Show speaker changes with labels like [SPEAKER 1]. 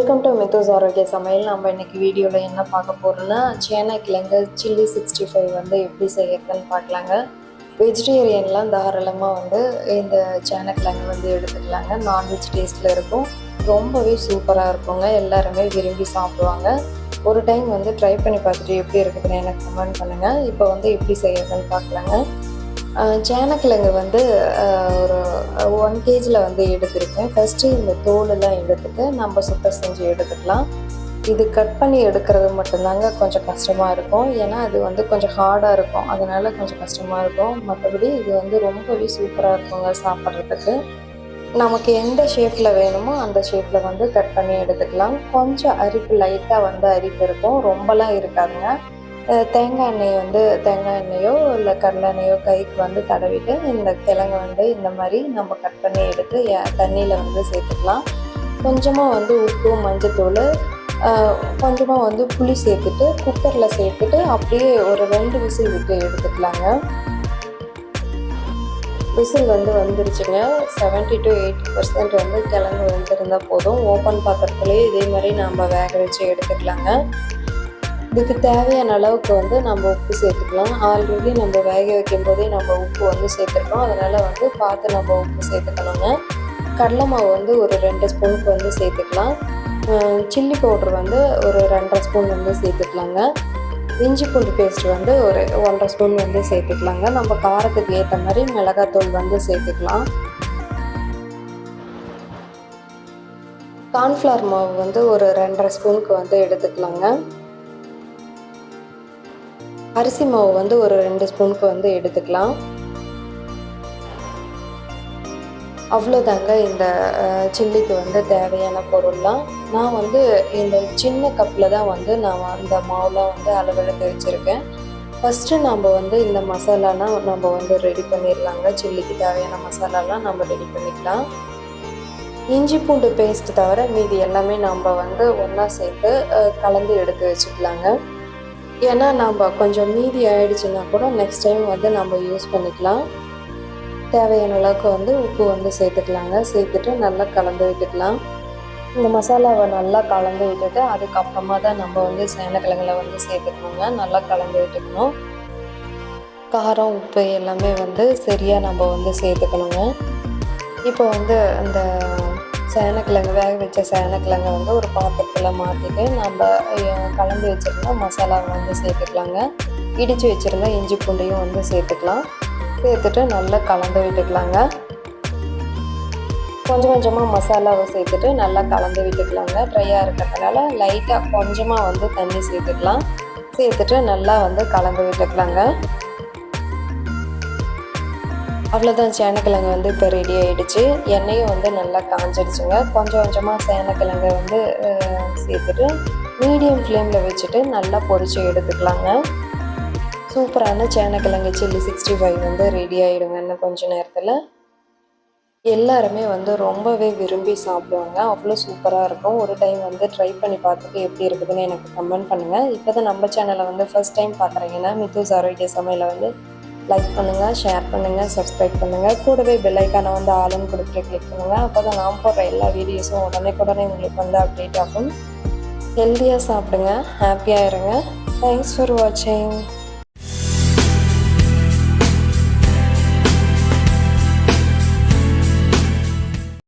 [SPEAKER 1] Welcome to மித்துஸ் ஆரோக்கிய சமையல். நம்ம இன்னைக்கு வீடியோவில் என்ன பார்க்க போகிறோம்னா, சேனைக்கிழங்கு சில்லி 65 வந்து எப்படி செய்யறதுன்னு பார்க்கலாங்க. வெஜிடேரியன்லாம் தாராளமாக வந்து இந்த சேனைக்கிழங்கு வந்து எடுத்துக்கலாங்க. நான்வெஜ் டேஸ்ட்டில் இருக்கும், ரொம்பவே சூப்பராக இருக்குங்க. எல்லாருமே விரும்பி சாப்பிடுவாங்க. ஒரு டைம் வந்து ட்ரை பண்ணி பார்த்துட்டு எப்படி இருக்குதுன்னு எனக்கு கமெண்ட் பண்ணுங்கள். இப்போ வந்து எப்படி செய்யறதுன்னு பார்க்கலாங்க. சேனக்கிழங்கு வந்து ஒரு 1 kgல வந்து எடுத்திருக்கேன். ஃபஸ்ட்டு இந்த தோலெல்லாம் எடுத்துட்டு நம்ம சுத்தம் செஞ்சு எடுத்துக்கலாம். இது கட் பண்ணி எடுக்கிறது மட்டும்தாங்க கொஞ்சம் கஷ்டமாக இருக்கும். ஏன்னா அது வந்து கொஞ்சம் ஹார்டாக இருக்கும், அதனால் கொஞ்சம் கஷ்டமாக இருக்கும். மற்றபடி இது வந்து ரொம்பவே சூப்பராக இருக்குங்க சாப்பிட்றதுக்கு. நமக்கு எந்த ஷேப்பில் வேணுமோ அந்த ஷேப்பில் வந்து கட் பண்ணி எடுத்துக்கலாம். கொஞ்சம் அரிப்பு லைட்டாக வந்து அரிப்பு இருக்கும், ரொம்பலாம் இருக்காதுங்க. தேங்காய் எண்ணெயோ இல்லை கடலை எண்ணெயோ கைக்கு வந்து தடவிட்டு இந்த கிழங்கை வந்து இந்த மாதிரி நம்ம கட் பண்ணி எடுத்து தண்ணியில் வந்து சேர்த்துக்கலாம். கொஞ்சமாக வந்து உப்பு, மஞ்சத்தூள், கொஞ்சமாக வந்து புளி சேர்த்துட்டு குக்கரில் சேர்த்துட்டு அப்படியே ஒரு 2 விசில் விட்டு எடுத்துக்கலாங்க. விசில் வந்து வந்துருச்சுங்க. 70 to 80% வந்து கிழங்கு வெந்திருந்தால் போதும். ஓப்பன் பாத்திரத்துலேயே இதே மாதிரி நம்ம வேக வச்சு எடுத்துக்கலாங்க. இதுக்கு தேவையான அளவுக்கு வந்து நம்ம உப்பு சேர்த்துக்கலாம். ஆல்ரெடி நம்ம வேக வைக்கும் போதே நம்ம உப்பு வந்து சேர்த்துருக்கோம், அதனால் வந்து பார்த்து நம்ம உப்பு சேர்த்துக்கணுங்க. கடலை மாவு வந்து ஒரு 2 ஸ்பூனுக்கு வந்து சேர்த்துக்கலாம். சில்லி பவுட்ரு வந்து ஒரு 2.5 ஸ்பூன் வந்து சேர்த்துக்கலாங்க. இஞ்சி பூண்டு பேஸ்ட் வந்து ஒரு 1.5 ஸ்பூன் வந்து சேர்த்துக்கலாங்க. நம்ம காரத்துக்கு ஏற்ற மாதிரி மிளகாத்தூள் வந்து சேர்த்துக்கலாம். கார்ன்ஃப்ளவர் மாவு வந்து ஒரு 2.5 ஸ்பூனுக்கு வந்து எடுத்துக்கலாங்க. அரிசி மாவு வந்து ஒரு 2 ஸ்பூனுக்கு வந்து எடுத்துக்கலாம். அவ்வளோதாங்க இந்த சில்லிக்கு வந்து தேவையான பொருள்லாம். நான் வந்து இந்த சின்ன கப்பில் தான் வந்து நான் அந்த மாவுலாம் வந்து அளவெடுத்து வச்சுருக்கேன். ஃபஸ்ட்டு நம்ம வந்து இந்த மசாலாலாம் நம்ம வந்து ரெடி பண்ணிடலாங்க. சில்லிக்கு தேவையான மசாலாலாம் நம்ம ரெடி பண்ணிக்கலாம். இஞ்சி பூண்டு பேஸ்ட் தவிர மீதி எல்லாமே நம்ம வந்து ஒன்றா சேர்த்து கலந்து எடுத்து வச்சுக்கலாங்க. ஏன்னா நம்ம கொஞ்சம் மீதி ஆகிடுச்சுன்னா கூட நெக்ஸ்ட் டைம் வந்து நம்ம யூஸ் பண்ணிக்கலாம். தேவையான அளவுக்கு வந்து உப்பு வந்து சேர்த்துக்கலாங்க. சேர்த்துட்டு நல்லா கலந்து விட்டுக்கலாம். இந்த மசாலாவை நல்லா கலந்து விட்டுட்டு அதுக்கப்புறமா தான் நம்ம வந்து சேனக்கிழங்குல வந்து சேர்த்துக்கணுங்க. நல்லா கலந்து விட்டுக்கணும். காரம், உப்பு எல்லாமே வந்து சரியாக நம்ம வந்து சேர்த்துக்கணுங்க. இப்போ வந்து அந்த சேனக்கிழங்கு வேக வச்ச சேனக்கிழங்கை வந்து ஒரு பாத்திரத்தில் மாற்றிட்டு நம்ம கலந்து வச்சுருந்தா மசாலாவை வந்து சேர்த்துக்கலாங்க. இடித்து வச்சுருந்தா இஞ்சி பூண்டையும் வந்து சேர்த்துக்கலாம். சேர்த்துட்டு நல்லா கலந்து விட்டுக்கலாங்க. கொஞ்சம் கொஞ்சமாக மசாலாவை சேர்த்துட்டு நல்லா கலந்து விட்டுக்கலாங்க. ட்ரையாக இருக்கிறதுனால லைட்டாக கொஞ்சமாக வந்து தண்ணி சேர்த்துக்கலாம். சேர்த்துட்டு நல்லா வந்து கலந்து விட்டுக்கலாங்க. அவ்வளோதான், சேனக்கிழங்கு வந்து இப்போ ரெடி ஆகிடுச்சு. எண்ணெயும் வந்து நல்லா காஞ்சிடுச்சுங்க. கொஞ்சம் கொஞ்சமாக சேனக்கிழங்கை வந்து சேர்த்துட்டு மீடியம் ஃப்ளேமில் வச்சுட்டு நல்லா பொரித்து எடுத்துக்கலாங்க. சூப்பரான சேனக்கிழங்கு சில்லி 65 வந்து ரெடி ஆகிடுங்க. இன்னும் கொஞ்சம் நேரத்தில் எல்லாருமே வந்து ரொம்பவே விரும்பி சாப்பிடுவாங்க. அவ்வளோ சூப்பராக இருக்கும். ஒரு டைம் வந்து ட்ரை பண்ணி பார்த்துட்டு எப்படி இருக்குதுன்னு எனக்கு கமெண்ட் பண்ணுங்கள். இப்போ தான் நம்ம சேனலை வந்து ஃபஸ்ட் டைம் பார்க்குறீங்கன்னா மித்துஸ் ஆரோக்கிய சமையலை வந்து லைக் பண்ணுங்கள், ஷேர் பண்ணுங்கள், சப்ஸ்கிரைப் பண்ணுங்கள். கூடவே பெல் ஐக்கானை வந்து ஆளுன்னு கொடுத்துட்டு கிளிக் பண்ணுங்கள். அப்போ தான் நான் போடுற எல்லா வீடியோஸும் உடனே உங்களுக்கு வந்து அப்டேட் ஆகும். ஹெல்த்தியாக சாப்பிடுங்க, ஹாப்பியாக இருங்க. தேங்க்ஸ் ஃபார் வாட்சிங்.